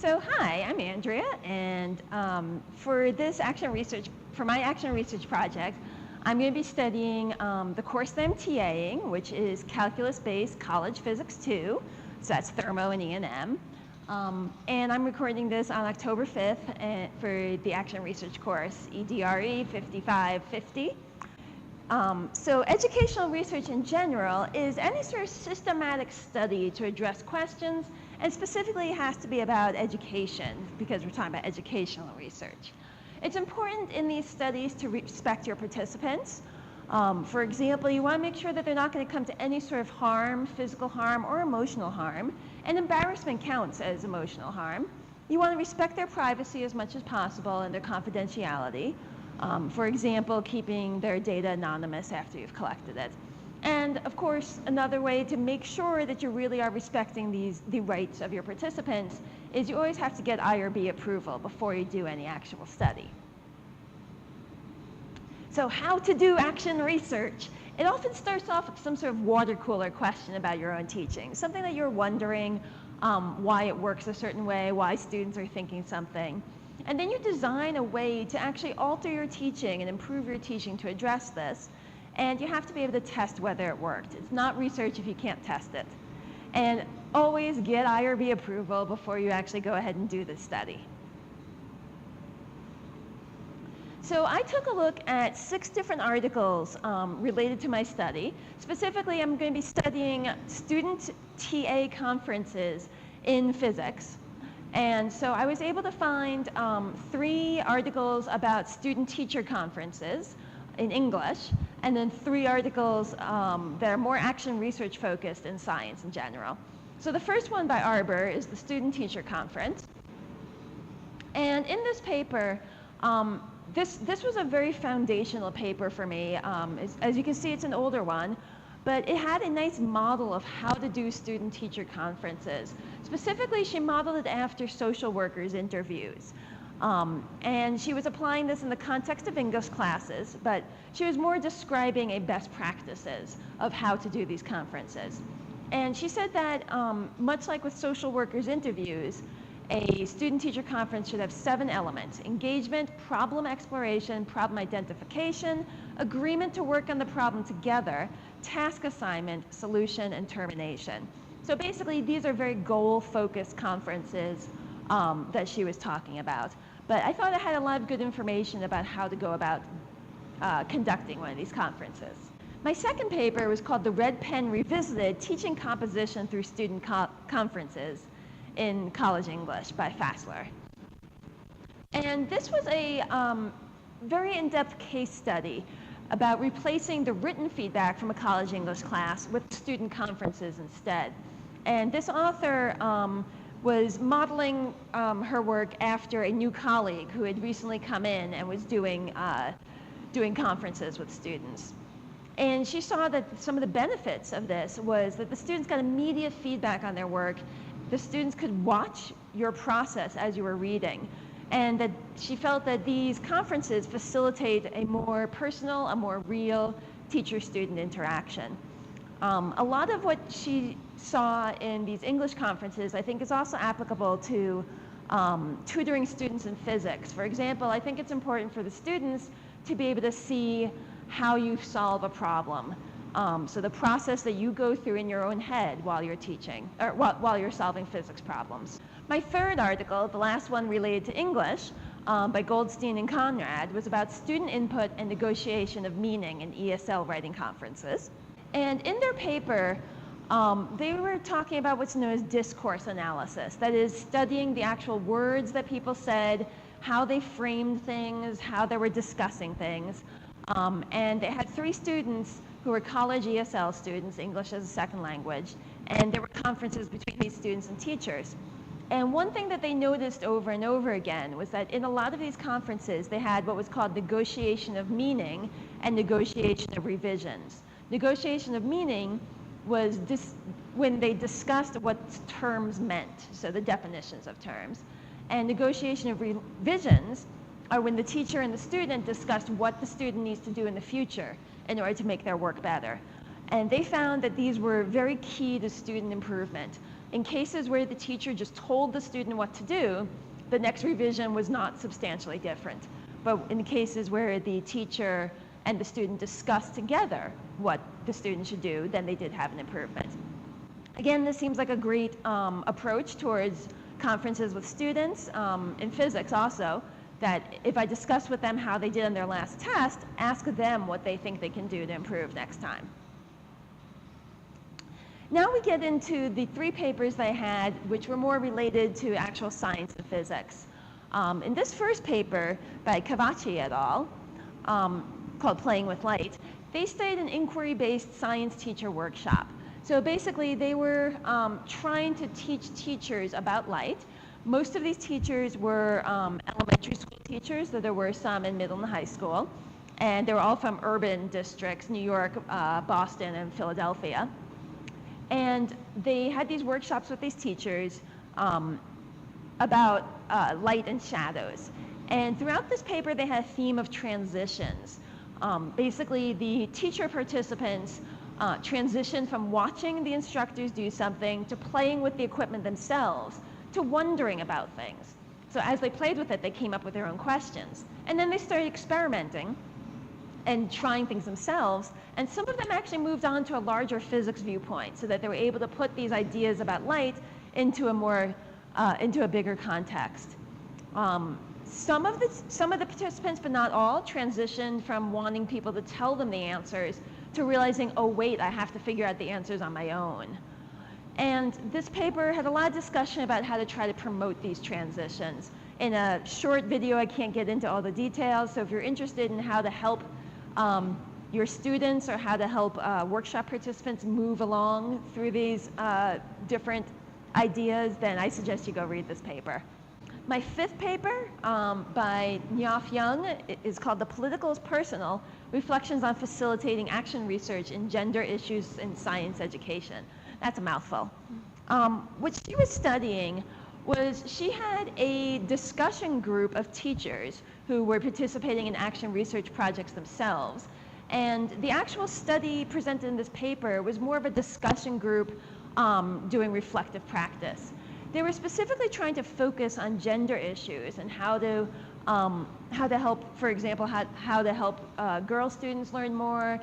So hi, I'm Andrea, and for my action research project, I'm going to be studying the course that I'm TAing, which is Calculus-Based College Physics 2, so that's Thermo and E&M. And I'm recording this on October 5th for the action research course, EDRE 5550. So educational research in general is any sort of systematic study to address questions, and specifically it has to be about education because we're talking about educational research. It's important in these studies to respect your participants. For example, you want to make sure that they're not going to come to any sort of harm, physical harm or emotional harm, and embarrassment counts as emotional harm. You want to respect their privacy as much as possible and their confidentiality. For example, keeping their data anonymous after you've collected it. And of course, another way to make sure that you really are respecting the rights of your participants is you always have to get IRB approval before you do any actual study. So how to do action research? It often starts off with some sort of water cooler question about your own teaching, something that you're wondering why it works a certain way, why students are thinking something. And then you design a way to actually alter your teaching and improve your teaching to address this. And you have to be able to test whether it worked. It's not research if you can't test it. And always get IRB approval before you actually go ahead and do this study. So I took a look at 6 different articles related to my study. Specifically, I'm going to be studying student TA conferences in physics. And so I was able to find 3 articles about student-teacher conferences in English, and then 3 articles that are more action research focused in science in general. So the first one by Arbor is the Student-Teacher Conference. And in this paper, this was a very foundational paper for me. As you can see, it's an older one. But it had a nice model of how to do student-teacher conferences. Specifically, she modeled it after social workers' interviews. And she was applying this in the context of English classes, but she was more describing a best practices of how to do these conferences. And she said that much like with social workers' interviews, a student-teacher conference should have 7 elements: engagement, problem exploration, problem identification, agreement to work on the problem together, task assignment, solution, and termination. So basically, these are very goal-focused conferences that she was talking about. But I thought it had a lot of good information about how to go about conducting one of these conferences. My second paper was called The Red Pen Revisited: Teaching Composition Through Student Conferences in College English by Fassler. And this was a very in-depth case study about replacing the written feedback from a college English class with student conferences instead. And this author was modeling her work after a new colleague who had recently come in and was doing conferences with students. And she saw that some of the benefits of this was that the students got immediate feedback on their work. The students could watch your process as you were reading. And that she felt that these conferences facilitate a more personal, a more real teacher-student interaction. A lot of what she saw in these English conferences, I think, is also applicable to tutoring students in physics. For example, I think it's important for the students to be able to see how you solve a problem. So the process that you go through in your own head while you're teaching, or while you're solving physics problems. My third article, the last one related to English, by Goldstein and Conrad, was about student input and negotiation of meaning in ESL writing conferences. And in their paper, they were talking about what's known as discourse analysis. That is, studying the actual words that people said, how they framed things, how they were discussing things. And they had 3 students who were college ESL students, English as a second language, and there were conferences between these students and teachers. And one thing that they noticed over and over again was that in a lot of these conferences, they had what was called negotiation of meaning and negotiation of revisions. Negotiation of meaning was when they discussed what terms meant, so the definitions of terms. And negotiation of revisions are when the teacher and the student discussed what the student needs to do in the future in order to make their work better. And they found that these were very key to student improvement. In cases where the teacher just told the student what to do, the next revision was not substantially different. But in cases where the teacher and the student discussed together what the student should do, then they did have an improvement. Again, this seems like a great approach towards conferences with students in physics also, that if I discuss with them how they did on their last test, ask them what they think they can do to improve next time. Now we get into the 3 papers I had, which were more related to actual science and physics. In this first paper by Cavacci et al., called Playing with Light, they studied an inquiry-based science teacher workshop. So basically, they were trying to teach teachers about light. Most of these teachers were elementary school teachers, though there were some in middle and high school. And they were all from urban districts, New York, Boston, and Philadelphia. And they had these workshops with these teachers about light and shadows. And throughout this paper, they had a theme of transitions. Basically, the teacher participants transitioned from watching the instructors do something to playing with the equipment themselves to wondering about things. So as they played with it, they came up with their own questions. And then they started experimenting and trying things themselves. And some of them actually moved on to a larger physics viewpoint so that they were able to put these ideas about light into a bigger context. Some of the participants, but not all, transitioned from wanting people to tell them the answers to realizing, oh wait, I have to figure out the answers on my own. And this paper had a lot of discussion about how to try to promote these transitions. In a short video, I can't get into all the details, so if you're interested in how to help your students or how to help workshop participants move along through these different ideas, then I suggest you go read this paper. My 5th paper by Nyof Young is called The Political is Personal, Reflections on Facilitating Action Research in Gender Issues in Science Education. That's a mouthful. What she was studying was she had a discussion group of teachers who were participating in action research projects themselves. And the actual study presented in this paper was more of a discussion group doing reflective practice. They were specifically trying to focus on gender issues and how to help, for example, how to help girl students learn more,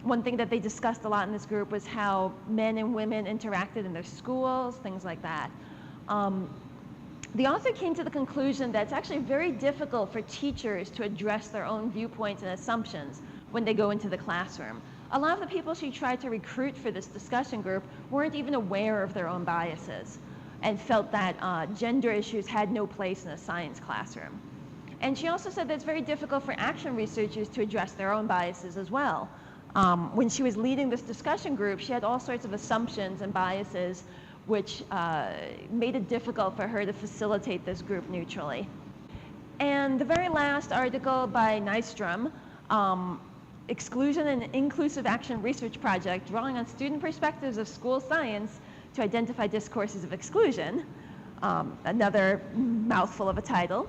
one thing that they discussed a lot in this group was how men and women interacted in their schools, things like that. The author came to the conclusion that it's actually very difficult for teachers to address their own viewpoints and assumptions when they go into the classroom. A lot of the people she tried to recruit for this discussion group weren't even aware of their own biases and felt that gender issues had no place in a science classroom. And she also said that it's very difficult for action researchers to address their own biases as well. When she was leading this discussion group, she had all sorts of assumptions and biases which made it difficult for her to facilitate this group neutrally. And the very last article by Nystrom, Exclusion and Inclusive Action Research Project, drawing on student perspectives of school science to identify discourses of exclusion, another mouthful of a title.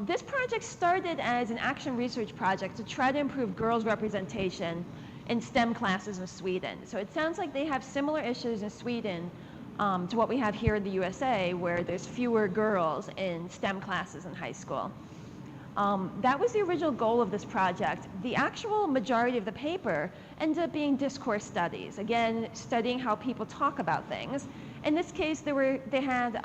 This project started as an action research project to try to improve girls' representation in STEM classes in Sweden. So it sounds like they have similar issues in Sweden to what we have here in the USA, where there's fewer girls in STEM classes in high school. That was the original goal of this project. The actual majority of the paper ended up being discourse studies, again, studying how people talk about things. In this case, they had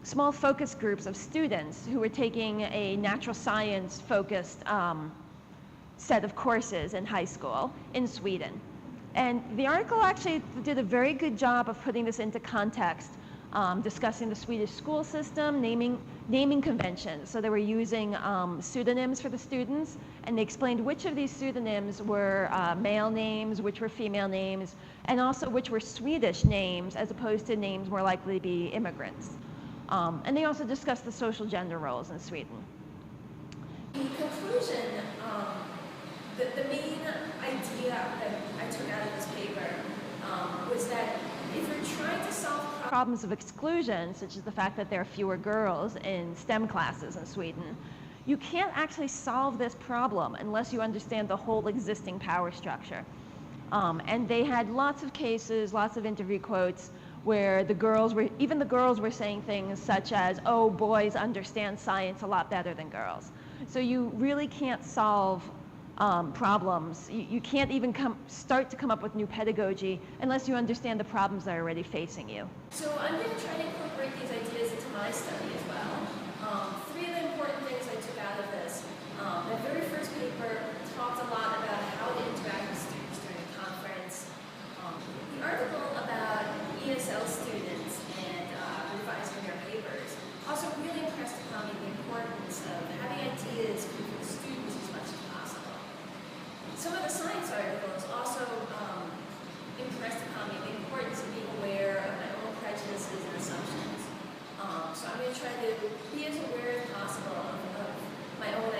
small focus groups of students who were taking a natural science focused set of courses in high school in Sweden. And the article actually did a very good job of putting this into context, discussing the Swedish school system, naming conventions. So they were using pseudonyms for the students, and they explained which of these pseudonyms were male names, which were female names, and also which were Swedish names as opposed to names more likely to be immigrants. And they also discussed the social gender roles in Sweden. In conclusion, the main idea that I took out of this paper was that if you're trying to solve problems of exclusion, such as the fact that there are fewer girls in STEM classes in Sweden, you can't actually solve this problem unless you understand the whole existing power structure. And they had lots of cases, lots of interview quotes where even the girls were saying things such as, oh, boys understand science a lot better than girls. So you really can't solve problems. You can't even start to come up with new pedagogy unless you understand the problems that are already facing you. So I'm going to try to incorporate these ideas into my study as well. Three of the important things I took out of this. The very first paper talked a lot about how to interact with students during a conference. The article about ESL students and revising their papers also really impressed upon me the importance of having ideas for the students as much as possible. Some of the science articles also impressed upon me the importance of being aware of my own prejudices and assumptions. So I'm going to try to be as aware as possible of my own